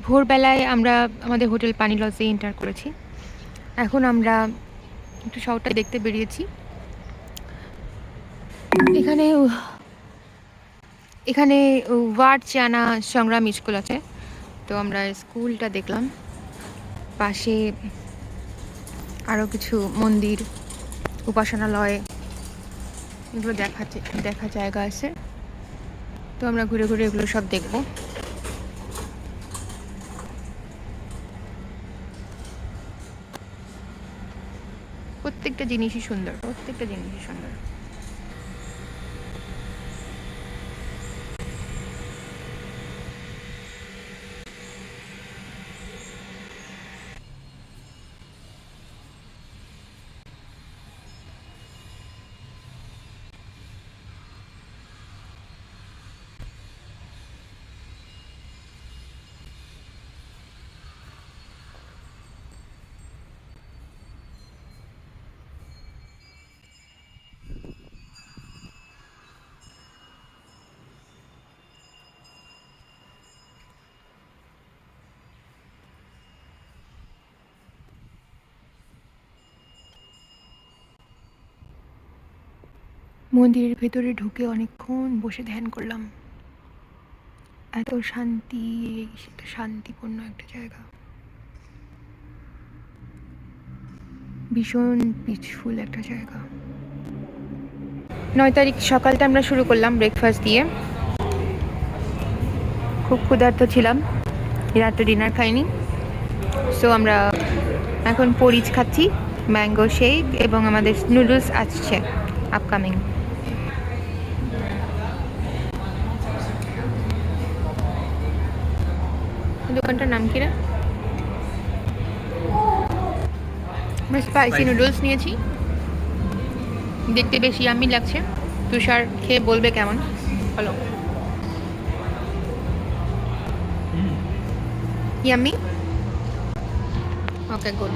ভোরবেলায় আমরা আমাদের হোটেল পানি লজে এন্টার করেছি। এখন আমরা একটু শহরটা দেখতে বেরিয়েছি। এখানে এখানে ওয়ার্ডচানা সংগ্রাম স্কুল আছে, তো আমরা স্কুলটা দেখলাম। পাশে আরও কিছু মন্দির, উপাসনালয়, এগুলো দেখা জায়গা আছে। তো আমরা ঘুরে ঘুরে এগুলো সব দেখব। প্রত্যেকটা জিনিসই সুন্দর। মন্দিরের ভেতরে ঢুকে অনেকক্ষণ বসে ধ্যান করলাম। এত শান্তিপূর্ণ একটা জায়গা, ভীষণ পিসফুল একটা জায়গা। 9 তারিখ সকালটা আমরা শুরু করলাম ব্রেকফাস্ট দিয়ে। খুব ক্ষুধার্ত ছিলাম, রাতে ডিনার খাইনি। সো আমরা এখন পরিচ খাচ্ছি, ম্যাঙ্গো শেক, এবং আমাদের নুডলস আসছে আপকামিং। দোকানটার নাম কি রে? আমরা স্পাইসি নুডলস নিয়েছি, দেখতে বেশি ইয়াম্মি লাগছে। তুষার খেয়ে বলবে কেমন। হলো ইয়াম্মি? ওকে, গুড।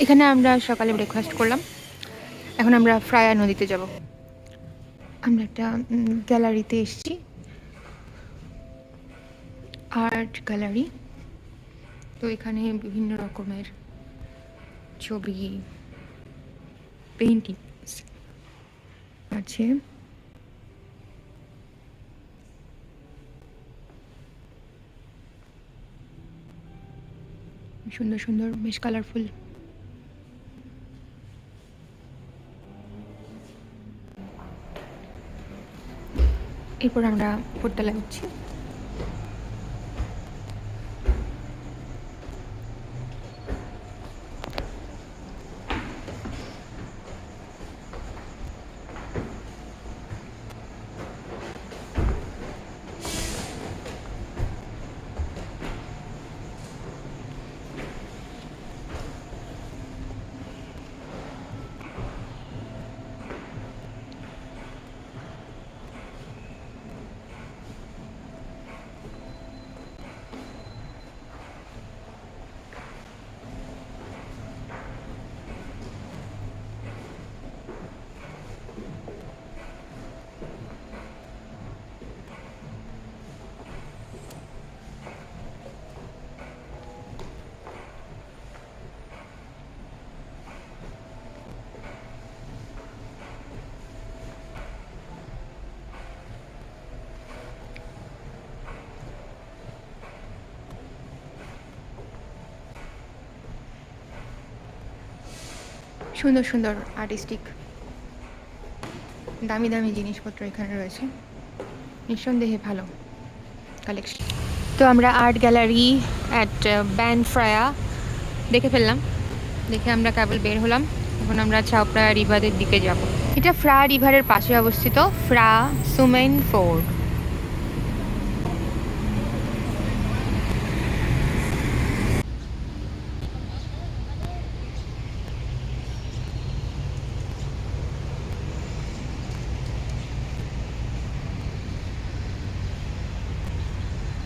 এখানে আমরা সকালে ব্রেকফাস্ট করলাম। এখন আমরা ফ্রায়া নদীতে যাব। আমরা একটা গ্যালারিতে এসেছি, আর্ট গ্যালারি। তো এখানে বিভিন্ন রকমের ছবি, পেইন্টিং আছে। সুন্দর সুন্দর, বেশ কালারফুল। এরপর আমরা উপরতলায় উঠছি। সুন্দর সুন্দর আর্টিস্টিক দামি দামি জিনিসপত্র এখানে রয়েছে, নিঃসন্দেহে ভালো কালেকশন। তো আমরা art gallery at ban Phraya দেখে ফেললাম। দেখে আমরা কেবল বের হলাম। এখন আমরা চাওপ্রায়া রিভারের দিকে যাব। এটা ফ্রা রিভারের পাশে অবস্থিত, ফ্রা সুমেন ফোর্ট।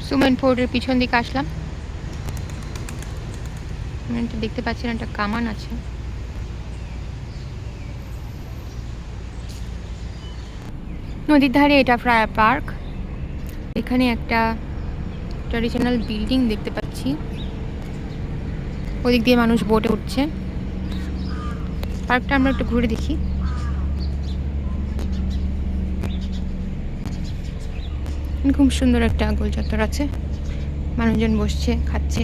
সুমেন ফোর্টের পিছন দিকে আসলাম। দেখতে পাচ্ছেন একটা কামান আছে। নদীর ধারে এটা ফ্রায়া পার্ক। এখানে একটা ট্র্যাডিশনাল বিল্ডিং দেখতে পাচ্ছি। ওদিক দিয়ে মানুষ বোটে উঠছে। পার্কটা আমরা একটু ঘুরে দেখি। খুব সুন্দর একটা গোল চত্বর আছে, মানুষজন বসছে, খাচ্ছে।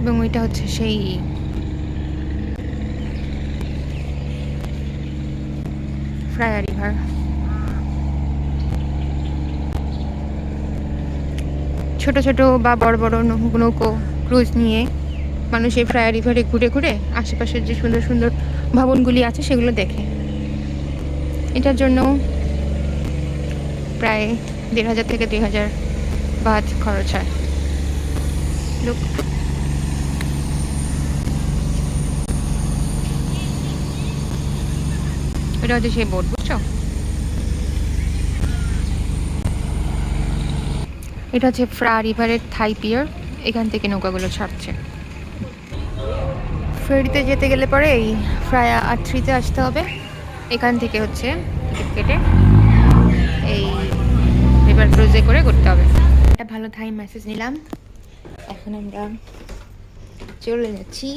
এবং ওইটা হচ্ছে সেই ফ্রায়া রিভার। ছোট ছোট বা বড় বড় নৌকো ক্রুজ নিয়ে মানুষ এই ফ্রায়া রিভারে ঘুরে ঘুরে আশেপাশের যে সুন্দর সুন্দর ভবনগুলি আছে সেগুলো দেখে। এটার জন্য প্রায় ১,৫০০ থেকে ২,০০০ বাত খরচ হয়। লোক এটা হচ্ছে সেই বোট, বুঝছো? এটা হচ্ছে ফ্রায়া রিভারের থাই পিয়ার। এখান থেকে নৌকাগুলো ছাড়ছে। ফেরিতে যেতে গেলে পরে এই ফ্রায়া আট্রিতে আসতে হবে। এখান থেকে হচ্ছে টিকিট কেটে এই রিভার ক্রুজে করে করতে হবে। একটা ভালো থাই মেসেজ নিলাম। এখন আমরা চলে যাচ্ছি।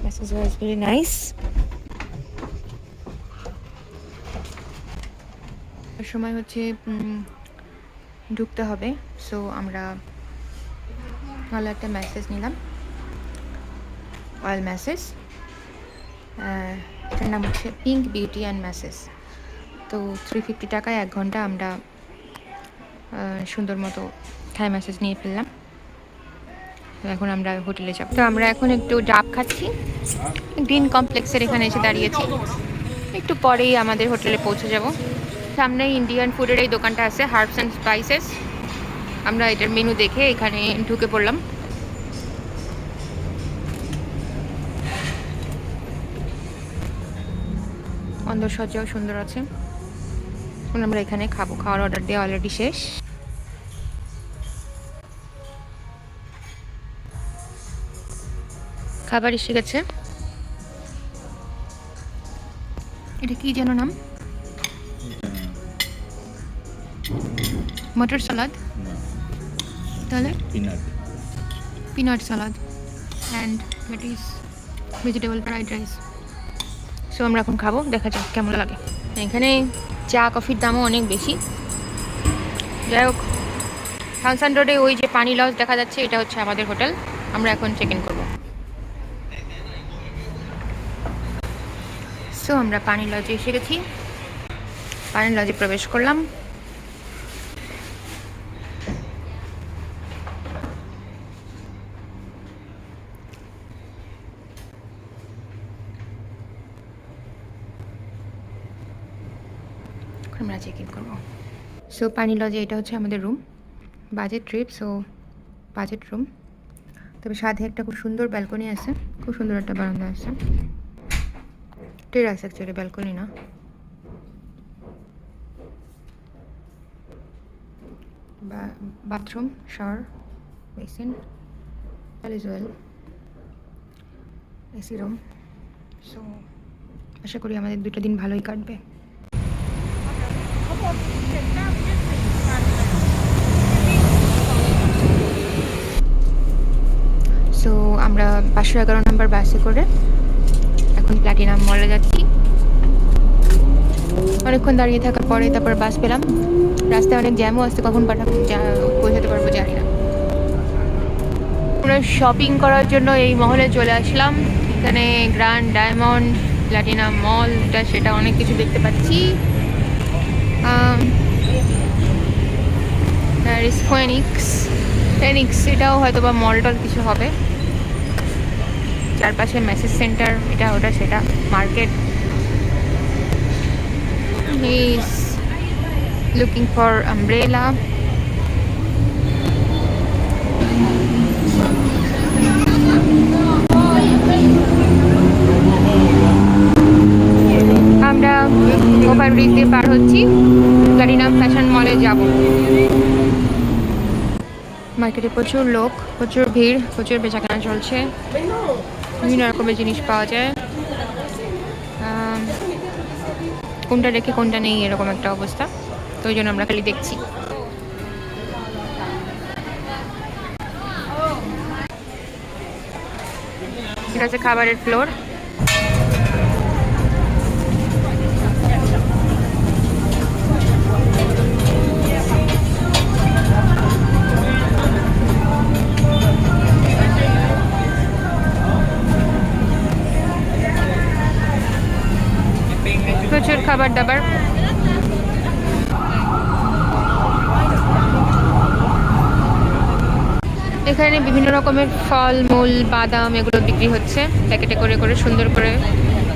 Message was very nice. সময় হচ্ছে ঢুকতে হবে, সো আমরা ভালো একটা মেসেজ নিলাম, অয়েল মেসেজ। এটার নাম হচ্ছে পিঙ্ক বিউটি অ্যান্ড মেসেজ। তো 350 টাকায় 1 ঘন্টা আমরা সুন্দর মতো থাই মেসেজ নিয়ে ফেললাম। তো এখন আমরা হোটেলে যাব। তো আমরা এখন একটু ডাব খাচ্ছি। গ্রিন কমপ্লেক্সের এখানে এসে দাঁড়িয়েছি। একটু পরেই আমাদের হোটেলে পৌঁছে যাব। সামনে ইন্ডিয়ান ফুডের এই দোকানটা আছে, হার্বস অ্যান্ড স্পাইসেস। আমরা এটার মেনু দেখে এখানে ঢুকে পড়লাম। অন্দরসজ্জাও সুন্দর আছে। আমরা এখানে খাবো। খাওয়ার অর্ডার দেওয়া অলরেডি শেষ। খাবার এসে গেছে। এটা কি যেন নাম? মটর সালাদ, তাহলে peanut salad and that is vegetable fried rice. So আমরা এখন খাবো, দেখা যাক কেমন লাগে। এখানে চা কফির দামও অনেক বেশি। যাই হোক, থানসান রোডে ওই যে পানি লজ দেখা যাচ্ছে, এটা হচ্ছে আমাদের হোটেল। আমরা এখন চেক ইন করবো। সো আমরা পানি লজে এসে গেছি। পানি লজে প্রবেশ করলাম। আমরা চেক ইন করবো। সো পানি লজে এটা হচ্ছে আমাদের room. Budget trip, so budget room. তবে সাথে একটা খুব সুন্দর ব্যালকনি আছে, খুব সুন্দর একটা বারান্দা আছে। টেরাস অ্যাকচুয়ালি, ব্যালকনি না। Bathroom, shower, basin, as well, AC room. So আশা করি আমাদের 2টা দিন ভালোই কাটবে। সো আমরা 511 নম্বর বাসে করে এখন প্ল্যাটিনাম মলে যাচ্ছি। অনেকক্ষণ দাঁড়িয়ে থাকার পরে তারপর বাস পেলাম। রাস্তায় অনেক জ্যামও আসছে, কখন পৌঁছাতে পারবো জানি না। আমরা শপিং করার জন্য এই মহলে চলে আসলাম। এখানে গ্র্যান্ড ডায়মন্ড, প্ল্যাটিনাম মল, এটা সেটা অনেক কিছু দেখতে পাচ্ছি। ফেনিক্স, এটাও হয়তো বা মল টল কিছু হবে। চারপাশে মেসেজ সেন্টার, এটা ওটা সেটা, market. He is looking for umbrella. আমরা ওভার ব্রিজ দিয়ে পার হচ্ছি, গাড়িনাম ফ্যাশন মলে যাব। মার্কেটে প্রচুর লোক, প্রচুর ভিড়, প্রচুর বেচাকেনা চলছে, বিভিন্ন রকমের জিনিস পাওয়া যায়। কোনটা রেখে কোনটা নেই এরকম একটা অবস্থা, তো ওই জন্য আমরা খালি দেখছি। এটা হচ্ছে খাবারের ফ্লোর। প্রচুর খাবার দাবার। এখানে বিভিন্ন রকমের ফল মূল বাদাম এগুলো বিক্রি হচ্ছে, প্যাকেটে করে করে সুন্দর করে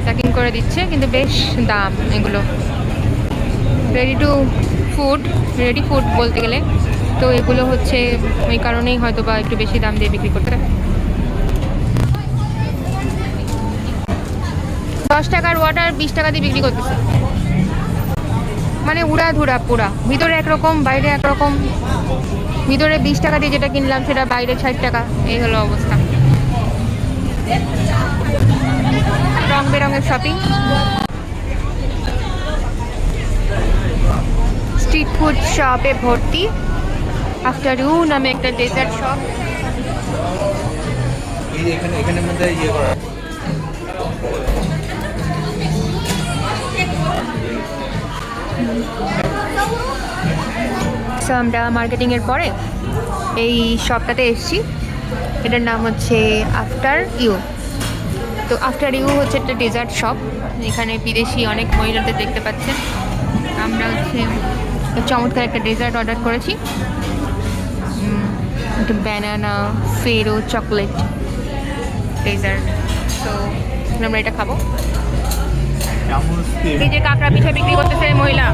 প্যাকিং করে দিচ্ছে, কিন্তু বেশ দাম এগুলো। রেডি ফুড বলতে গেলে, তো এগুলো হচ্ছে ওই কারণেই হয়তো বা একটু বেশি দাম দিয়ে বিক্রি করতে। 10 টাকার ওয়াটার 20 টাকা দিয়ে বিক্রি করতেছে, মানে উড়া ধুরা পুরা। ভিতরে একরকম, বাইরে একরকম। ভিতরে 20 টাকা দিয়ে যেটা কিনলাম সেটা বাইরে 60 টাকা, এই হলো অবস্থা। রং বেরঙের শপিং। স্ট্রিট ফুড শপে ভর্তি। আফটারনুন নামে একটা ডেজার্ট শপ। এখানে মধ্যে ইয়ে করা। সো আমরা মার্কেটিংয়ের পরে এই শপটাতে এসেছি, এটার নাম হচ্ছে আফটার ইউ। তো আফটার ইউ হচ্ছে একটা ডেজার্ট শপ, এখানে বিদেশি অনেক মহিলাদের দেখতে পাচ্ছেন। আমরা হচ্ছে চমৎকার একটা ডেজার্ট অর্ডার করেছি, একটা ব্যানানা ফেরো চকলেট ডেজার্ট। তো আমরা এটা খাবো। এই যে কাঁকড়া পিঠা বিক্রি করতেছে মহিলা,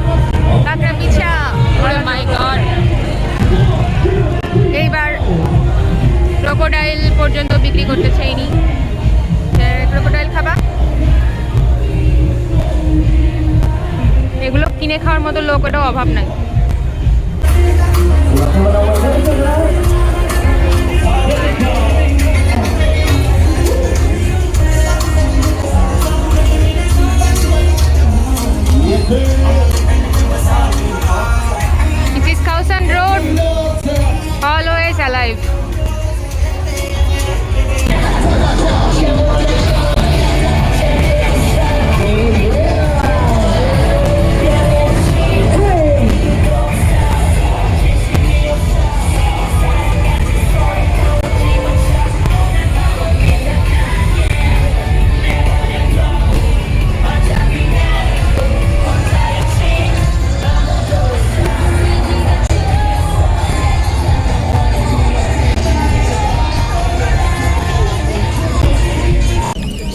কাঁকড়া পিঠা। ওরে মাই গড! এইবার ক্রোকোডাইল পর্যন্ত বিক্রি করতেছে ইনি। ক্রোকোডাইল খাবা? এগুলো কিনে খাওয়ার মতো লোক ওটাও অভাব নাই। It is Khausan Road, always alive.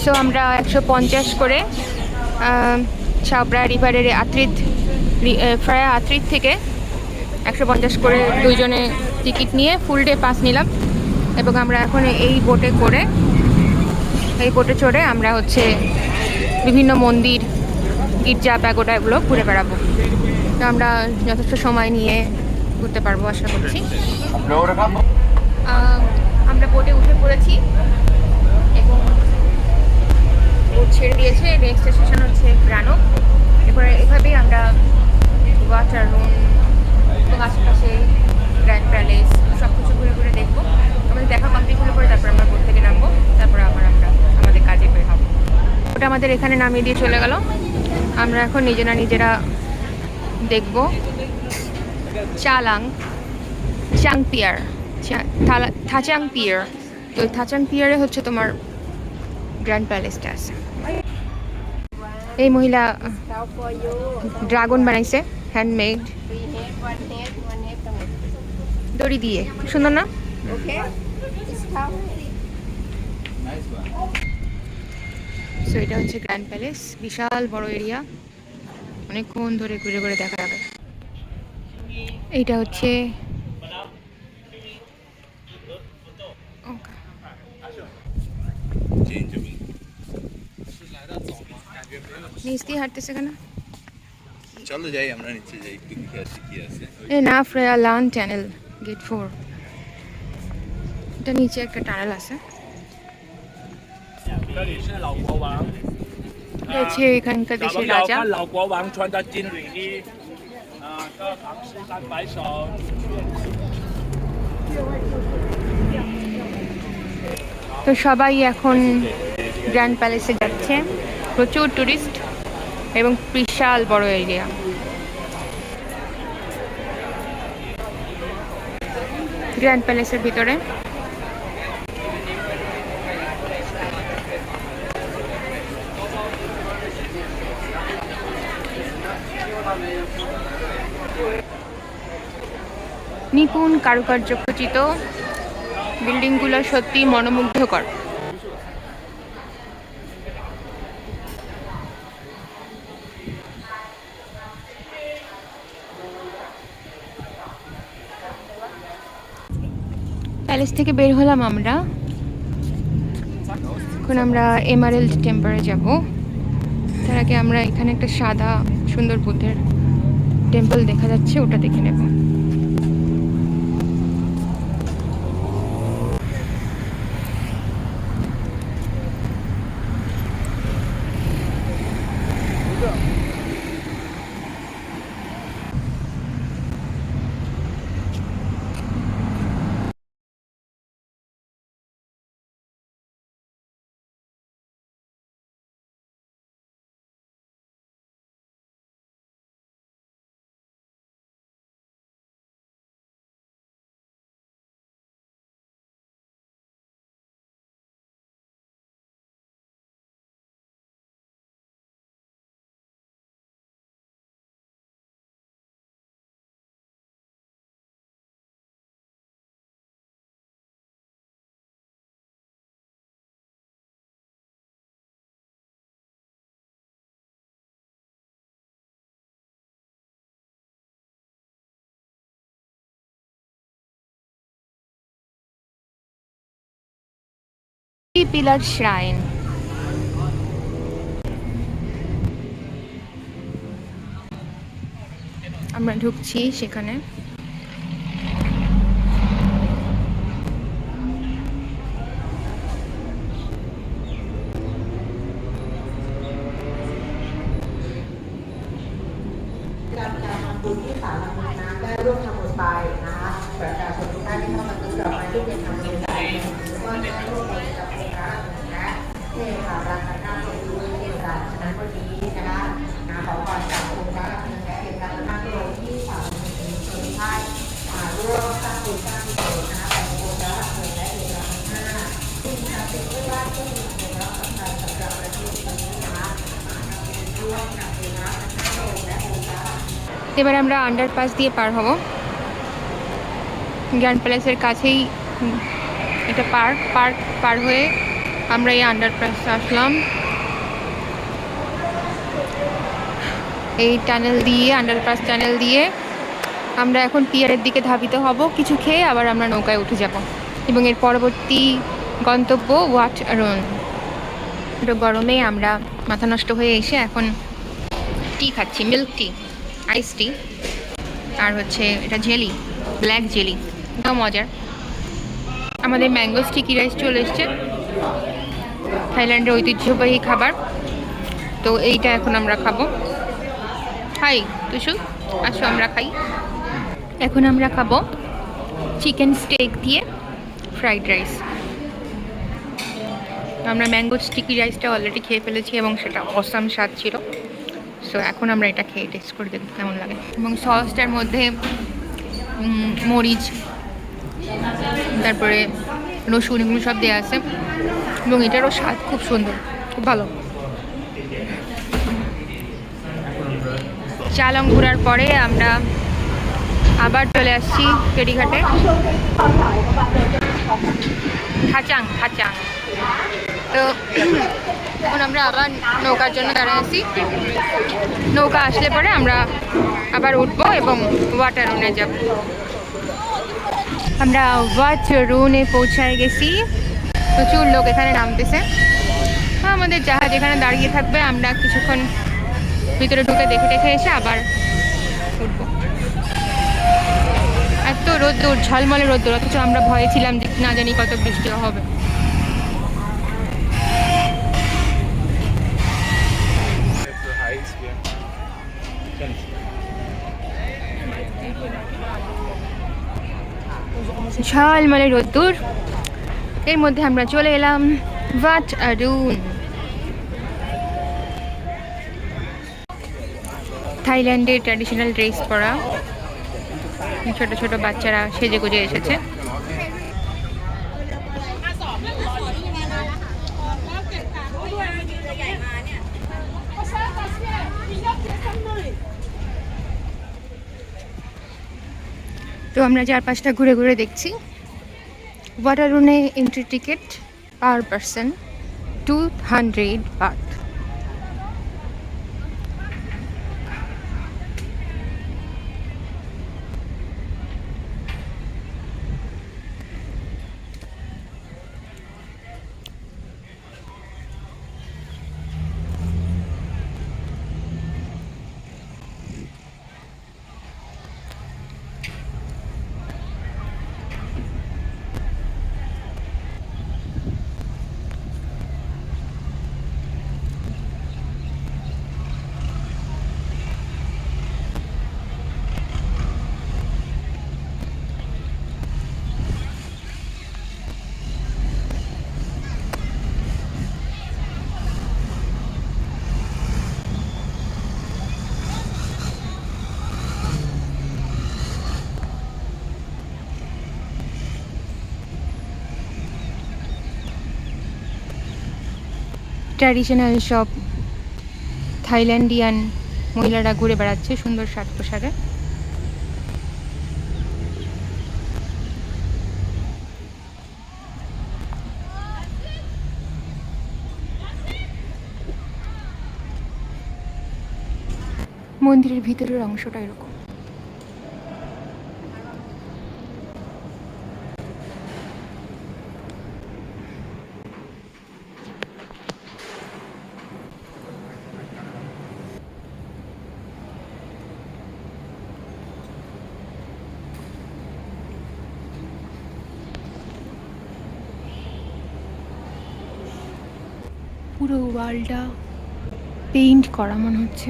So আমরা 150 করে ছাবড়া রিভারের ফ্রায়া আত্রিত থেকে 150 করে দুইজনে টিকিট নিয়ে ফুল ডে পাস নিলাম, এবং আমরা এখন এই বোটে চড়ে আমরা হচ্ছে বিভিন্ন মন্দির, গির্জা, প্যাগোডা এগুলো ঘুরে বেড়াবো। তো আমরা যথেষ্ট সময় নিয়ে ঘুরতে পারবো আশা করছি। আমরা বোটে উঠে পড়েছি এবং বোট ছেড়ে দিয়েছে। নেক্সট স্টেশন হচ্ছে গ্রানক। এরপরে এভাবেই আমরা ওয়াটার রুম এবং আশেপাশে গ্র্যান্ড প্যালেস সব কিছু ঘুরে ঘুরে দেখবো। আমাদের দেখা কমপ্লিট হলে পরে তারপর আমরা বোট থেকে নামবো, তারপরে আমরা আমাদের কাজে বের হবো। ওটা আমাদের এখানে নামিয়ে দিয়ে চলে গেল। আমরা এখন নিজেরা দেখবো থাচাং পিয়ার। তো থাচাং পিয়ারে হচ্ছে তোমার গ্র্যান্ড প্যালেসটা আছে। এই মহিলা ড্রাগন বানাইছে, হ্যান্ডমেড, দড়ি দিয়ে। সুন্দর না? সো এটা হচ্ছে গ্র্যান্ড প্যালেস, বিশাল বড় এরিয়া, অনেকক্ষণ ধরে ঘুরে ঘুরে দেখা যাবে। এইটা হচ্ছে নিচ দিয়ে হাঁটতেছে কেন? চলো যাই, আমরা নিচে যাই, একটু দেখে আসি কি আছে। এই না, ফ্রেয়া লান টানেল, গেট 4। এটা নিচে একটা টানেল আছে। 这里是老国王， এটা হচ্ছে এখানকার 咱 দেশের 们要 রাজা। 看老国王穿的金领衣，这唐诗三百首。 তো সবাই এখন গ্র্যান্ড প্যালেসে যাচ্ছে, প্রচুর টুরিস্ট এবং বিশাল বড় এরিয়া। গ্র্যান্ড প্যালেসের ভিতরে নিপুণ কারুকার্য খচিত বিল্ডিংগুলো সত্যি মনোমুগ্ধকর। প্যালেস থেকে বের হলাম আমরা, এখন আমরা এমারেল্ড টেম্পলে যাব। তার আগে আমরা এখানে একটা সাদা সুন্দর বুদ্ধের টেম্পল দেখা যাচ্ছে, ওটা দেখে নেব। পিলার শ্রাইন, আমরা ঢুকছি সেখানে। এবার আমরা আন্ডারপাস দিয়ে পার হব। গ্র্যান্ড প্যালেসের কাছেই এটা পার্ক পার হয়ে আমরা এই আন্ডারপাসে আসলাম। এই টানেল দিয়ে, আন্ডারপাস টানেল দিয়ে আমরা এখন পিয়ারের দিকে ধাবিত হব। কিছু খেয়ে আবার আমরা নৌকায় উঠে যাব এবং এর পরবর্তী গন্তব্য ওয়াটারন। গরমে আমরা মাথা নষ্ট হয়ে এসে এখন টি খাচ্ছি, মিল্ক টি, আইস টি, আর হচ্ছে এটা জেলি, ব্ল্যাক জেলি, এটাও মজার। আমাদের ম্যাঙ্গো স্টিকি রাইস চলে এসছে, থাইল্যান্ডের ঐতিহ্যবাহী খাবার। তো এইটা এখন আমরা খাবো। হাই তুষু, আসো আমরা খাই। এখন আমরা খাবো চিকেন স্টেক দিয়ে ফ্রাইড রাইস। আমরা ম্যাঙ্গো স্টিকি রাইসটা অলরেডি খেয়ে ফেলেছি এবং সেটা অসাম স্বাদ ছিল। সো এখন আমরা এটা খেয়ে টেস্ট করে দেখব কেমন লাগে। এবং সসটার মধ্যে মরিচ, তারপরে রসুন, এগুলো সব দেওয়া আছে এবং এটারও স্বাদ খুব সুন্দর, খুব ভালো। চালং ঘোরার পরে আমরা আবার চলে আসছি ফেরিঘাটে, খাচাং। তো এখন আমরা আবার নৌকার জন্য দাঁড়িয়ে আছি। নৌকা আসলে পরে আমরা আবার উঠবো এবং ওয়াটারুনে যাব। আমরা ওয়াটারুনে পৌঁছায় গেছি। প্রচুর লোক এখানে নামতেছে। আমাদের জাহাজ এখানে দাঁড়িয়ে থাকবে, আমরা কিছুক্ষণ ভিতরে ঢুকে দেখে টেখে এসে আবার উঠবো। এত রোদ্দুর, ঝলমলে রোদ্দুর, অথচ আমরা ভয়ে ছিলাম যে না জানি কত বৃষ্টি হবে। ঝলমলে রোদ্দুর, এর মধ্যে আমরা চলে এলাম ভাট আরুন। থাইল্যান্ডের ট্র্যাডিশনাল ড্রেস পরা ছোট ছোট বাচ্চারা সেজে গুজে এসেছে। তো আমরা 4-5টা ঘুরে ঘুরে দেখছি। ভাট আরুনে entry ticket per per 200 baht. Traditional সব থাইল্যান্ডিয়ান মহিলারা ঘুরে বেড়াচ্ছে সুন্দর সাজ পোশাকে। মন্দিরের ভিতরের অংশটা এরকম। পুরো ওয়ালটা পেইন্ট করা মনে হচ্ছে।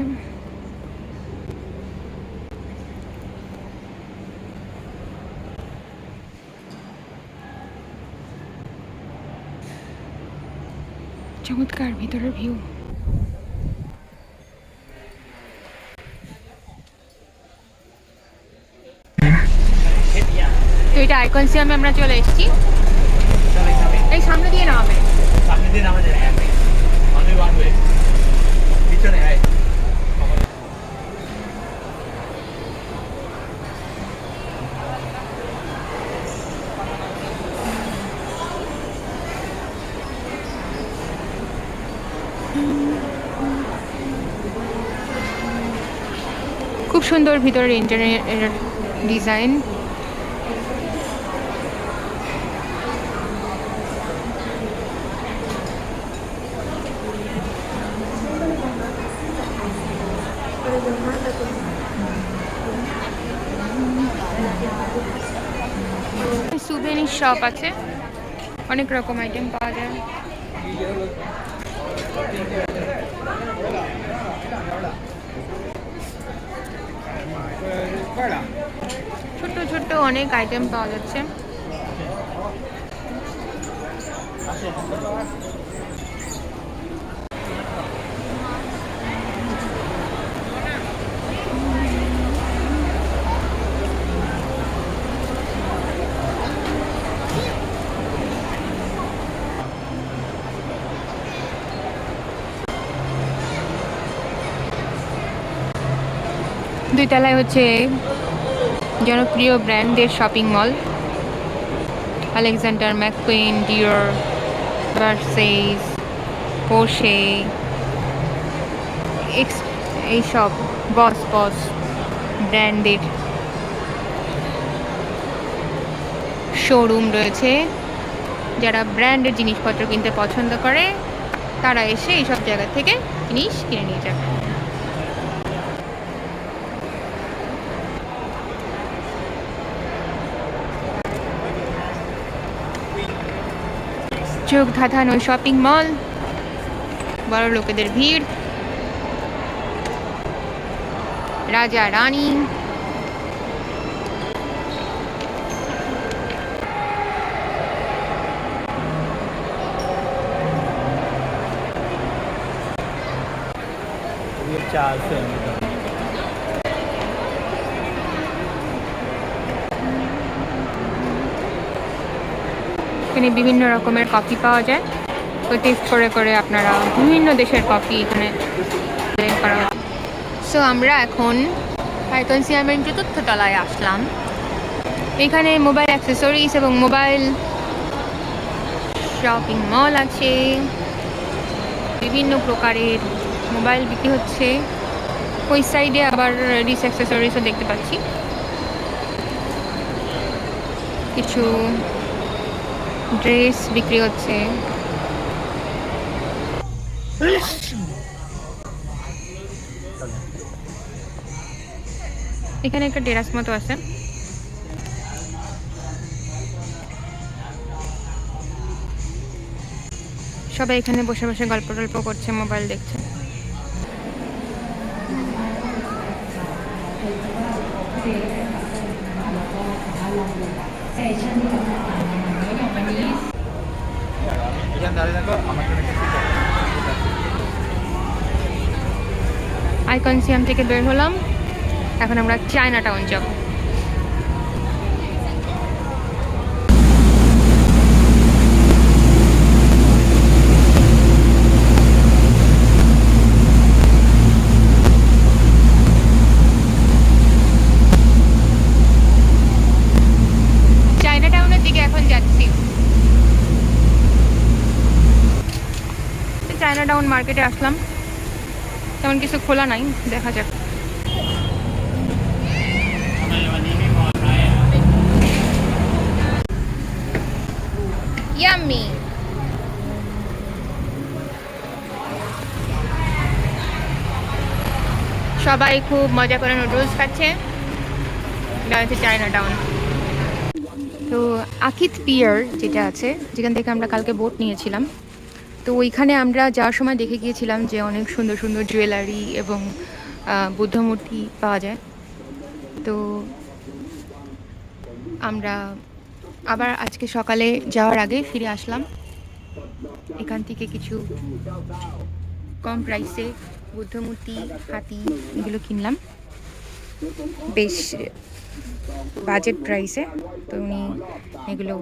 চমৎকার ভিতরের ভিউ। তো এটা আইকনসিয়ামে আমরা চলে এসেছি। এই সামনে দিয়ে নামাবে। সামনে দিয়ে নামা যায় অনলি ওয়ান ওয়ে। পিছনে আয়। খুব সুন্দর ভিতরের ইন্টেরিয়র ডিজাইন। সুভেনির শপ আছে, অনেক রকম আইটেম পাওয়া যায়। ছোট ছোট অনেক আইটেম পাওয়া যাচ্ছে। দুই তলায় হচ্ছে জনপ্রিয় ব্র্যান্ডের shopping mall, Alexander McQueen, Dior, Versace, Porsche, এইসব বস ব্র্যান্ডের শোরুম রয়েছে। যারা ব্র্যান্ডের জিনিসপত্র কিনতে পছন্দ করে তারা এসে এইসব জায়গা থেকে জিনিস কিনে নিয়ে যাবে। চোখ ধাঁধানো শপিং মল, বড় লোকেদের ভিড়, রাজা রানী, এখানে বিভিন্ন রকমের কফি পাওয়া যায়। তো টেস্ট করে করে আপনারা বিভিন্ন দেশের কফি এখানে ব্লেন্ড করা হয়। সো আমরা এখন আইকন সিয়ামের চতুর্থ তলায় আসলাম। এখানে মোবাইল অ্যাক্সেসরিজ এবং মোবাইল শপিং মল আছে, বিভিন্ন প্রকারের মোবাইল বিক্রি হচ্ছে। ওই সাইডে আবার রিস অ্যাক্সেসরিজও দেখতে পাচ্ছি, কিছু ড্রেস বিক্রি হচ্ছে। এখানে একটা টেরাস মতো আছে। সবাই এখানে বসে বসে গল্প টল্প করছে, মোবাইল দেখছে। আইকন সিয়াম থেকে বের হলাম, এখন আমরা চায়না টাউন যাব। চায়না টাউনের দিকে এখন যাচ্ছি। চায়না টাউন মার্কেটে আসলাম, তেমন কিছু খোলা নাই, দেখা যাক। ইয়াম্মি। সবাই খুব মজা করে নুডলস খাচ্ছে। এটা হচ্ছে চায়না টাউন। তো আকিত পিয়ার যেটা আছে, যেখান থেকে আমরা কালকে বোট নিয়েছিলাম, তো ওইখানে আমরা যাওয়ার সময় দেখে গিয়েছিলাম যে অনেক সুন্দর সুন্দর জুয়েলারি এবং বুদ্ধ মূর্তি পাওয়া যায়। তো আমরা আবার আজকে সকালে যাওয়ার আগে ফিরে আসলাম, এখান থেকে কিছু কম প্রাইসে বুদ্ধ মূর্তি, হাতি এগুলো কিনলাম বেশ বাজেট প্রাইসে। তো উনি এগুলো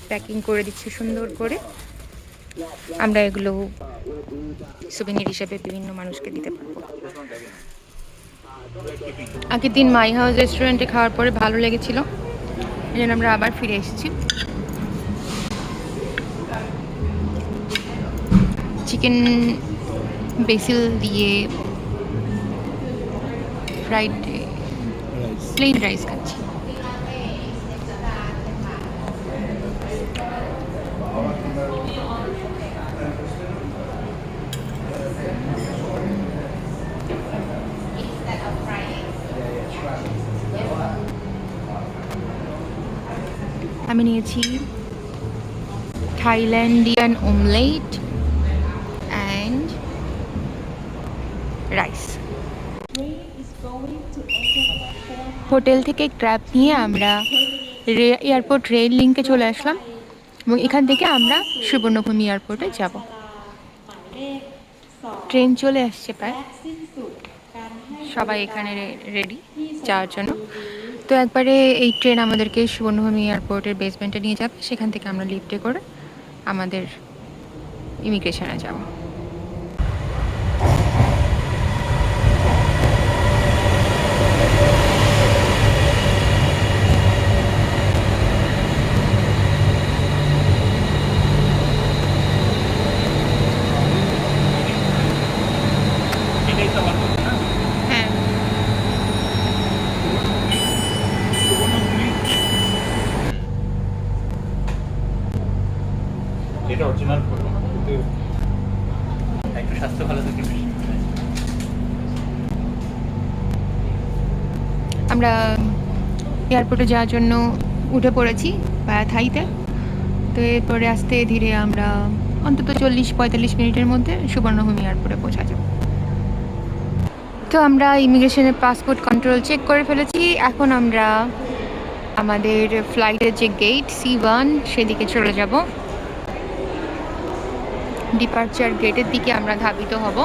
প্যাকিং করে দিচ্ছে সুন্দর করে, আমরা এগুলো সুভেনির হিসেবে বিভিন্ন মানুষকে দিতে পারবো। আগের দিন মাই হাউস রেস্টুরেন্টে খাওয়ার পরে ভালো লেগেছিল, এই জন্য আমরা আবার ফিরে এসেছি। চিকেন বেসিল দিয়ে ফ্রাইড প্লেন রাইস খাচ্ছি। আমি নিয়েছি থাইল্যান্ডিয়ান অমলেট অ্যান্ড রাইস। হোটেল থেকে ক্র্যাব নিয়ে আমরা এয়ারপোর্ট রেল লিঙ্কে চলে আসলাম এবং এখান থেকে আমরা সুবর্ণভূমি এয়ারপোর্টে যাব। ট্রেন চলে আসছে প্রায়, সবাই এখানে রেডি যাওয়ার জন্য। তো একবারে এই ট্রেন আমাদেরকে সুবর্ণভূমি এয়ারপোর্টের বেসমেন্টে নিয়ে যাবে, সেখান থেকে আমরা লিফটে করে আমাদের ইমিগ্রেশনে যাব। হ্যাঁ, এটা অরিজিনাল ফটো, কিন্তু একটু স্বাস্থ্য ভালো থাকে বেশি। আমরা এয়ারপোর্টে যাওয়ার জন্য উঠে পড়েছি থাইতে। তো এরপরে আস্তে ধীরে আমরা অন্তত 40-45 মিনিটের মধ্যে সুবর্ণভূমি এয়ারপোর্টে পৌঁছা যাব। তো আমরা ইমিগ্রেশনের পাসপোর্ট কন্ট্রোল চেক করে ফেলেছি। এখন আমরা আমাদের ফ্লাইটের যে গেট C1 সেদিকে চলে যাব। ডিপার্চার গেটের দিকে আমরা ধাবিত হব।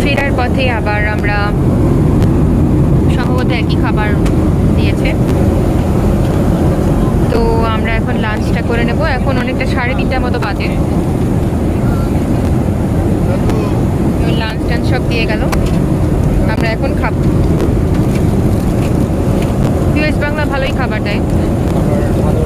ফেরার পথে আবার আমরা সম্ভবত একই খাবার দিয়েছে, তো আমরা এখন লাঞ্চটা করে নেব। এখন অনেকটা 3:30টার মতো বাজে। লাঞ্চ টাঞ্চ সব দিয়ে গেল, আমরা এখন খাবো। ইউএস বাংলা ভালোই খাবার দেয়। ভালো